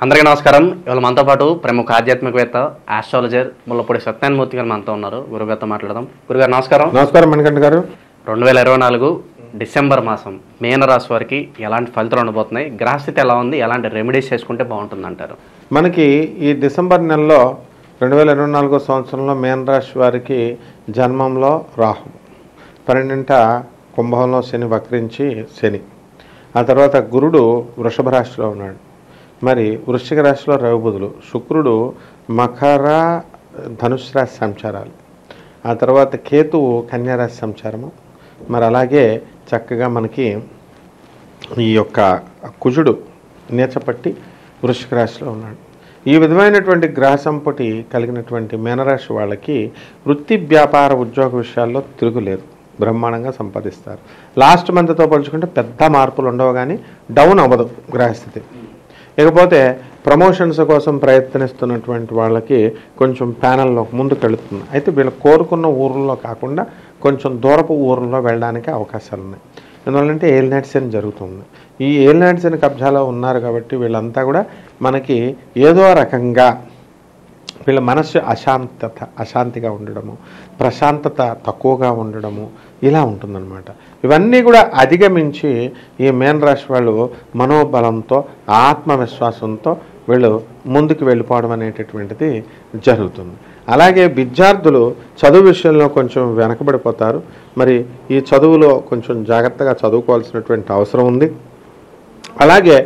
అందరికీ నమస్కారం. ఇవాళ మనతో పాటు ప్రముఖ ఆధ్యాత్మికవేత్త ఆస్ట్రాలజర్ ముల్లపూడి సత్యనారాయణమూర్తి గారు మనతో ఉన్నారు. గురుగారితో మాట్లాడదాం. గురుగారు నమస్కారం. నమస్కారం మణికంఠ గారు. 2024 డిసెంబర్ మాసం మీనరాశి వారికి ఎలాంటి ఫలితాలు ఉండబోతున్నాయి, గ్రహస్థితి ఎలా ఉంది, ఎలాంటి రెమెడీస్ చేసుకుంటే బాగుంటుంది అంటారు? మనకి ఈ డిసెంబర్ నెలలో 2024 సంవత్సరంలో మీనరాశి వారికి జన్మంలో రాహు, 12వ కుంభంలో శని వక్రించి శని, ఆ తర్వాత గురుడు వృషభ రాశిలో ఉన్నాడు. మరి వృశ్చిక రాశిలో రవి బుధులు, శుక్రుడు మకర ధనుసు రాశి సంచారాలు, ఆ తర్వాత కేతువు కన్యారాశి సంచారము. మరి అలాగే చక్కగా మనకి ఈ యొక్క కుజుడు నీచపట్టి వృశ్చిక రాశిలో ఉన్నాడు. ఈ విధమైనటువంటి గ్రహ సంపుటి కలిగినటువంటి మీనరాశి వాళ్ళకి వృత్తి వ్యాపార ఉద్యోగ విషయాల్లో తిరుగులేదు, బ్రహ్మాండంగా సంపాదిస్తారు. లాస్ట్ మంత్తో పోల్చుకుంటే పెద్ద మార్పులు ఉండవు, కానీ డౌన్ అవ్వదు గ్రహస్థితి. ఇకపోతే ప్రమోషన్స్ కోసం ప్రయత్నిస్తున్నటువంటి వాళ్ళకి కొంచెం ప్యానల్లో ముందుకెళ్తుంది. అయితే వీళ్ళు కోరుకున్న ఊర్లలో కాకుండా కొంచెం దూరపు ఊర్లలో వెళ్ళడానికి అవకాశాలు ఉన్నాయి. ఎందువల్లంటే ఏలినాటి శని జరుగుతుంది. ఈ ఏలినాటి శని కబ్జాలో ఉన్నారు కాబట్టి వీళ్ళంతా కూడా మనకి ఏదో రకంగా వీళ్ళ మనస్సు అశాంతిగా ఉండడము, ప్రశాంతత తక్కువగా ఉండడము ఇలా ఉంటుందన్నమాట. ఇవన్నీ కూడా అధిగమించి ఈ మీనరాశి వాళ్ళు మనోబలంతో ఆత్మవిశ్వాసంతో వీళ్ళు ముందుకు వెళ్ళిపోవడం అనేటటువంటిది జరుగుతుంది. అలాగే విద్యార్థులు చదువు విషయంలో కొంచెం వెనకబడిపోతారు. మరి ఈ చదువులో కొంచెం జాగ్రత్తగా చదువుకోవాల్సినటువంటి అవసరం ఉంది. అలాగే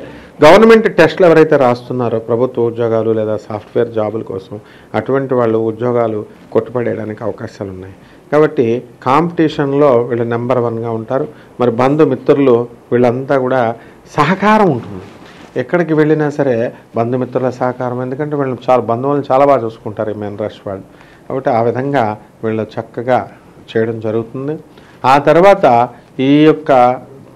గవర్నమెంట్ టెస్టులు ఎవరైతే రాస్తున్నారో ప్రభుత్వ ఉద్యోగాలు లేదా సాఫ్ట్వేర్ జాబుల కోసం, అటువంటి వాళ్ళు ఉద్యోగాలు కొట్టుపడేయడానికి అవకాశాలు ఉన్నాయి. కాబట్టి కాంపిటీషన్లో వీళ్ళు నెంబర్ 1గా ఉంటారు. మరి బంధుమిత్రులు వీళ్ళంతా కూడా సహకారం ఉంటుంది. ఎక్కడికి వెళ్ళినా సరే బంధుమిత్రుల సహకారం, ఎందుకంటే వీళ్ళు బంధువులను చాలా బాగా చూసుకుంటారు ఈ మీనరాశి వాళ్ళు. కాబట్టి ఆ విధంగా వీళ్ళు చక్కగా చేయడం జరుగుతుంది. ఆ తర్వాత ఈ యొక్క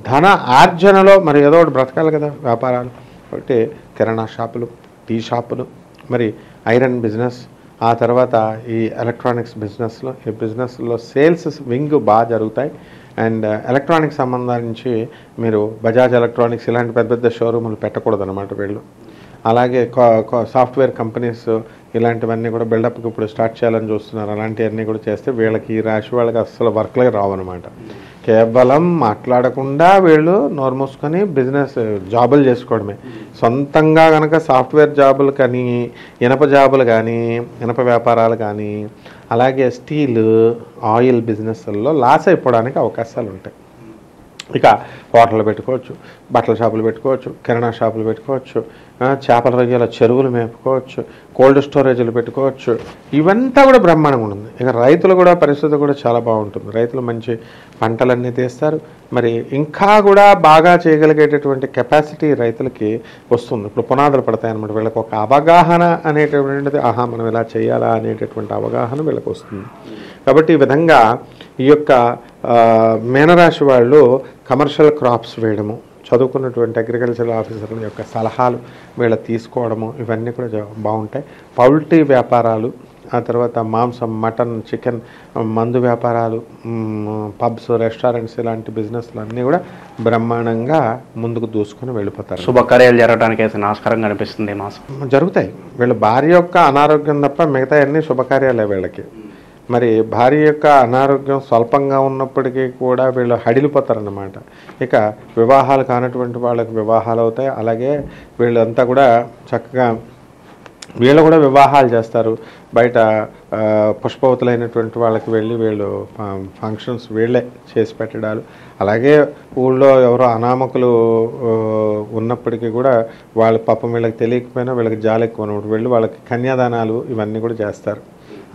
ధన ఆర్జనలో మరి ఏదో ఒకటి బ్రతకాలి కదా, వ్యాపారాలు. కాబట్టి కిరాణా షాపులు, టీ షాపులు, మరి ఐరన్ బిజినెస్, ఆ తర్వాత ఈ ఎలక్ట్రానిక్స్ బిజినెస్లో, ఈ బిజినెస్లో సేల్స్ వింగ్ బాగా జరుగుతాయి. అండ్ ఎలక్ట్రానిక్స్ సంబంధించి మీరు బజాజ్ ఎలక్ట్రానిక్స్ ఇలాంటి పెద్ద పెద్ద షోరూములు పెట్టకూడదు అన్నమాట వీళ్ళు. అలాగే సాఫ్ట్వేర్ కంపెనీస్ ఇలాంటివన్నీ కూడా బిల్డప్కి ఇప్పుడు స్టార్ట్ చేయాలని చూస్తున్నారు. అలాంటివన్నీ కూడా చేస్తే వీళ్ళకి ఈ రాశి వాళ్ళకి అస్సలు వర్క్లే రావన్నమాట. కేవలం మాట్లాడకుండా వీళ్ళు నోరు మూసుకొని బిజినెస్ జాబులు చేసుకోవడమే. సొంతంగా కనుక సాఫ్ట్వేర్ జాబులు కానీ, ఇనప జాబులు కానీ, ఇనప వ్యాపారాలు కానీ, అలాగే స్టీల్ ఆయిల్ బిజినెస్లలో లాస్ అయిపోవడానికి అవకాశాలు ఉంటాయి. ఇక హోటళ్ళు పెట్టుకోవచ్చు, బట్టల షాపులు పెట్టుకోవచ్చు, కిరాణా షాపులు పెట్టుకోవచ్చు, చేపల రొయ్యల చెరువులు మేపుకోవచ్చు, కోల్డ్ స్టోరేజ్లు పెట్టుకోవచ్చు. ఇవంతా కూడా బ్రహ్మాండంగా ఉంటుంది. ఇక రైతులు కూడా పరిస్థితి కూడా చాలా బాగుంటుంది. రైతులు మంచి పంటలన్నీ తీస్తారు. మరి ఇంకా కూడా బాగా చేయగలిగేటటువంటి కెపాసిటీ రైతులకి వస్తుంది. ఇప్పుడు పునాదులు పడతాయి అన్నమాట. వీళ్ళకి ఒక అవగాహన అనేటటువంటిది, మనం ఇలా చేయాలా అనేటటువంటి అవగాహన వీళ్ళకి వస్తుంది. కాబట్టి ఈ విధంగా ఈ యొక్క మీనరాశి వాళ్ళు కమర్షియల్ క్రాప్స్ వేయడము, చదువుకున్నటువంటి అగ్రికల్చరల్ ఆఫీసర్ల యొక్క సలహాలు వీళ్ళ తీసుకోవడము, ఇవన్నీ కూడా బాగుంటాయి. పౌల్ట్రీ వ్యాపారాలు, ఆ తర్వాత మాంసం, మటన్, చికెన్, మందు వ్యాపారాలు, పబ్స్, రెస్టారెంట్స్ ఇలాంటి బిజినెస్లు అన్నీ కూడా బ్రహ్మాండంగా ముందుకు దూసుకొని వెళ్ళిపోతారు. శుభకార్యాలు జరగడానికి అయితే నాశకరంగా అనిపిస్తుంది ఈ మాసం. జరుగుతాయి. వీళ్ళ భార్య యొక్క అనారోగ్యం తప్ప మిగతా అన్ని శుభకార్యాలే వీళ్ళకి. మరి భార్య యొక్క అనారోగ్యం స్వల్పంగా ఉన్నప్పటికీ కూడా వీళ్ళు హడిలిపోతారన్నమాట. ఇక వివాహాలు కానటువంటి వాళ్ళకి వివాహాలు అవుతాయి. అలాగే వీళ్ళంతా కూడా చక్కగా వీళ్ళు కూడా వివాహాలు చేస్తారు. బయట పుష్పవతులైనటువంటి వాళ్ళకి వెళ్ళి వీళ్ళు ఫంక్షన్స్ వీళ్ళే చేసి పెట్టడాలు. అలాగే ఊళ్ళో ఎవరో అనామకులు ఉన్నప్పటికీ కూడా వాళ్ళ పాపం వీళ్ళకి తెలియకపోయినా వీళ్ళకి జాలి ఎక్కువ ఉన్నప్పుడు వెళ్ళి వాళ్ళకి కన్యాదానాలు ఇవన్నీ కూడా చేస్తారు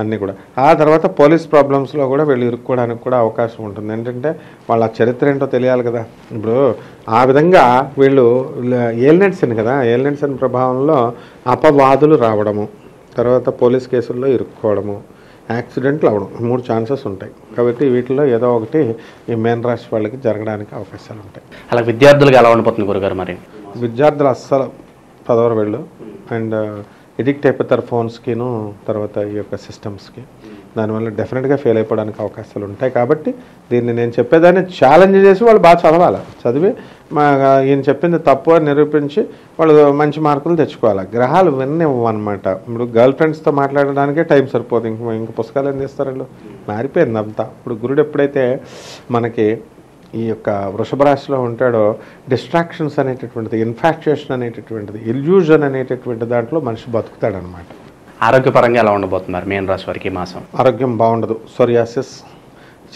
అన్నీ కూడా. ఆ తర్వాత పోలీస్ ప్రాబ్లమ్స్లో కూడా వీళ్ళు ఇరుక్కోవడానికి కూడా అవకాశం ఉంటుంది. ఏంటంటే వాళ్ళ చరిత్ర ఏంటో తెలియాలి కదా. ఇప్పుడు ఆ విధంగా వీళ్ళు ఏలినాటి శని కదా, ఏలినాటి శని ప్రభావంలో అపవాదులు రావడము, తర్వాత పోలీస్ కేసుల్లో ఇరుక్కోవడము, యాక్సిడెంట్లు అవ్వడం, 3 ఛాన్సెస్ ఉంటాయి. కాబట్టి వీటిలో ఏదో ఒకటి ఈ మీనరాశి వాళ్ళకి జరగడానికి అవకాశాలు ఉంటాయి. అలా విద్యార్థులకు ఎలా ఉండిపోతుంది గురుగారు? మరి విద్యార్థులు అస్సలు చదవరు వీళ్ళు. అండ్ ఎడిక్ట్ అయిపోతారు ఫోన్స్కిను, తర్వాత ఈ యొక్క సిస్టమ్స్కి. దానివల్ల డెఫినెట్గా ఫెయిల్ అయిపోవడానికి అవకాశాలు ఉంటాయి. కాబట్టి దీన్ని నేను చెప్పేదాన్ని ఛాలెంజ్ చేసి వాళ్ళు బాగా చదవాలి, చదివి ఈయన చెప్పింది తప్పు అని నిరూపించి వాళ్ళు మంచి మార్కులు తెచ్చుకోవాలి. గ్రహాలు విన్నమాట. ఇప్పుడు గర్ల్ ఫ్రెండ్స్తో మాట్లాడడానికే టైం సరిపోదు, ఇంక పుస్తకాలు ఏం చేస్తారు వీళ్ళు, మారిపోయింది అంతా. ఇప్పుడు గురుడు ఎప్పుడైతే మనకి ఈ యొక్క వృషభ రాశిలో ఉంటాడో డిస్ట్రాక్షన్స్ అనేటటువంటిది, ఇన్ఫాక్చుయేషన్ అనేటటువంటిది, ఇల్యూజన్ అనేటటువంటి దాంట్లో మనిషి బతుకుతాడనమాట. ఆరోగ్యపరంగా ఎలా ఉండబోతున్నారు మీన రాశి వారికి ఈ మాసం? ఆరోగ్యం బాగుండదు. సోరియాసిస్,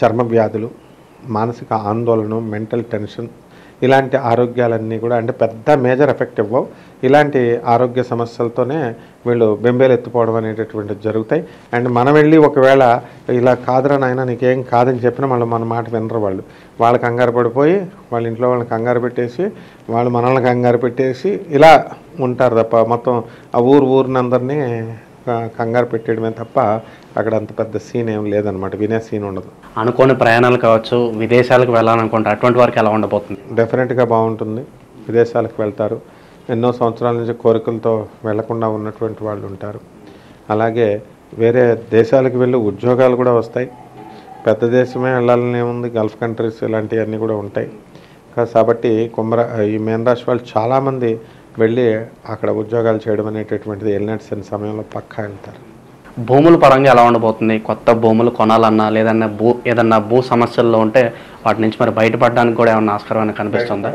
చర్మ వ్యాధులు, మానసిక ఆందోళన, మెంటల్ టెన్షన్, ఇలాంటి ఆరోగ్యాలన్నీ కూడా అంటే పెద్ద మేజర్ ఎఫెక్ట్ ఇవ్వవు. ఇలాంటి ఆరోగ్య సమస్యలతోనే వీళ్ళు బెంబేలు ఎత్తుకోవడం అనేటటువంటిది జరుగుతాయి. అండ్ మనం వెళ్ళి ఒకవేళ ఇలా కాదురా నాయన నీకేం కాదని చెప్పినా మళ్ళీ మన మాట వినరు. వాళ్ళు కంగారు పడిపోయి వాళ్ళ ఇంట్లో వాళ్ళని కంగారు పెట్టేసి వాళ్ళు మనల్ని కంగారు పెట్టేసి ఇలా ఉంటారు తప్ప మొత్తం ఆ ఊరినందరినీ కంగారు పెట్టేయడమే తప్ప అక్కడ అంత పెద్ద సీన్ ఏం లేదనమాట, వినే సీన్ ఉండదు. అనుకోని ప్రయాణాలు కావచ్చు, విదేశాలకు వెళ్ళాలనుకుంటే అటువంటి వారికి ఎలా ఉండబోతుంది? డెఫినెట్గా బాగుంటుంది. విదేశాలకు వెళ్తారు. ఎన్నో సంవత్సరాల నుంచి కోరికలతో వెళ్లకుండా ఉన్నటువంటి వాళ్ళు ఉంటారు. అలాగే వేరే దేశాలకు వెళ్ళి ఉద్యోగాలు కూడా వస్తాయి. పెద్ద దేశమే వెళ్ళాలని ఉంది, గల్ఫ్ కంట్రీస్ ఇలాంటివన్నీ కూడా ఉంటాయి. కాబట్టి ఈ మీన రాశి వాళ్ళు చాలామంది వెళ్ళి అక్కడ ఉద్యోగాలు చేయడం అనేటటువంటిది వెళ్ళిన సమయంలో పక్కా వెళ్తారు. భూముల పరంగా ఎలా ఉండబోతుంది? కొత్త భూములు కొనాలన్నా లేదన్నా ఏదన్నా భూ సమస్యల్లో ఉంటే వాటి నుంచి మరి బయటపడడానికి కూడా ఏమన్నా ఆస్కారం కనిపిస్తుందా?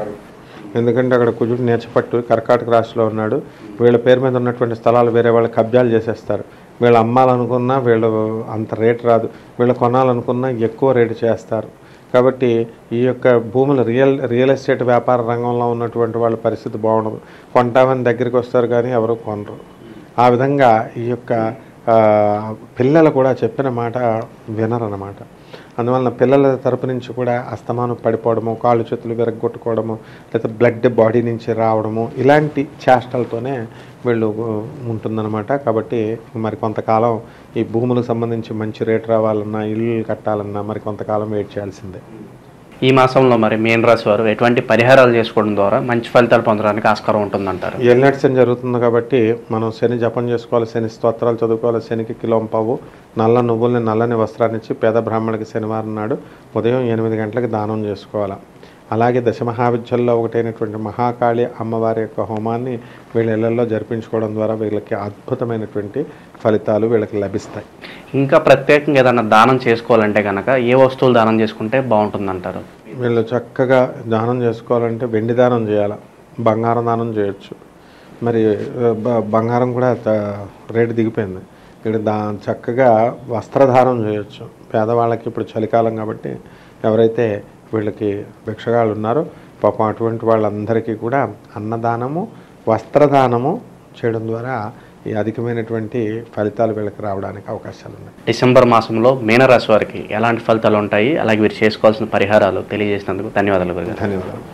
ఎందుకంటే అక్కడ కుజుడు నేర్చపట్టు కర్కాటక రాశిలో ఉన్నాడు. వీళ్ళ పేరు మీద ఉన్నటువంటి స్థలాలు వేరే వాళ్ళు కబ్జాలు చేసేస్తారు. వీళ్ళు అమ్మాలనుకున్నా వీళ్ళు అంత రేటు రాదు, వీళ్ళు కొనాలనుకున్నా ఎక్కువ రేటు చేస్తారు. కాబట్టి ఈ యొక్క భూములు రియల్ ఎస్టేట్ వ్యాపార రంగంలో ఉన్నటువంటి వాళ్ళ పరిస్థితి బాగుండదు. కొంటామని దగ్గరికి వస్తారు కానీ ఎవరు కొనరు. ఆ విధంగా ఈ యొక్క పిల్లలు కూడా చెప్పిన మాట వినరన్నమాట. అందువలన పిల్లల తరపు నుంచి కూడా అస్తమానం పడిపోవడము, కాళ్ళు చేతులు విరగొట్టుకోవడము, లేదా బ్లడ్ బాడీ నుంచి రావడము, ఇలాంటి చేష్టలతోనే వీళ్ళు ఉంటుందన్నమాట. కాబట్టి మరి కొంతకాలం ఈ భూములకు సంబంధించి మంచి రేటు రావాలన్నా, ఇల్లు కట్టాలన్నా మరి కొంతకాలం వెయిట్ చేయాల్సిందే. ఈ మాసంలో మరి మీన రాశి వారు ఎటువంటి పరిహారాలు చేసుకోవడం ద్వారా మంచి ఫలితాలు పొందడానికి ఆస్కారం ఉంటుందంటారు? ఏలినాటి శని జరుగుతుంది కాబట్టి మనం శని జపం చేసుకోవాలి, శని స్తోత్రాలు చదువుకోవాలి. శనికి కిలోంపావు నల్ల నువ్వుల్ని నల్లని వస్త్రాన్ని ఇచ్చి పేద బ్రాహ్మణుడికి శనివారం నాడు ఉదయం 8 గంటలకు దానం చేసుకోవాలి. అలాగే దశమహావిద్యల్లో ఒకటైనటువంటి మహాకాళి అమ్మవారి యొక్క హోమాన్ని వీళ్ళ ఇళ్లలో జరిపించుకోవడం ద్వారా వీళ్ళకి అద్భుతమైనటువంటి ఫలితాలు వీళ్ళకి లభిస్తాయి. ఇంకా ప్రత్యేకంగా ఏదైనా దానం చేసుకోవాలంటే కనుక ఏ వస్తువులు దానం చేసుకుంటే బాగుంటుందంటారు? వీళ్ళు చక్కగా దానం చేసుకోవాలంటే వెండి దానం చేయాలి, బంగారం దానం చేయొచ్చు. మరి బంగారం కూడా రేటు దిగిపోయింది. ఇక్కడ చక్కగా వస్త్రధారం చేయొచ్చు. పేదవాళ్ళకి ఇప్పుడు చలికాలం కాబట్టి ఎవరైతే వీళ్ళకి భిక్షగాళ్ళు ఉన్నారో పాపం అటువంటి వాళ్ళందరికీ కూడా అన్నదానము, వస్త్రదానము చేయడం ద్వారా ఈ అధికమైనటువంటి ఫలితాలు వీళ్ళకి రావడానికి అవకాశాలు ఉన్నాయి. డిసెంబర్ మాసంలో మీనరాశి వారికి ఎలాంటి ఫలితాలు ఉంటాయి, అలాగే వీరు చేసుకోవాల్సిన పరిహారాలు తెలియజేసినందుకు ధన్యవాదాలు. ధన్యవాదాలు.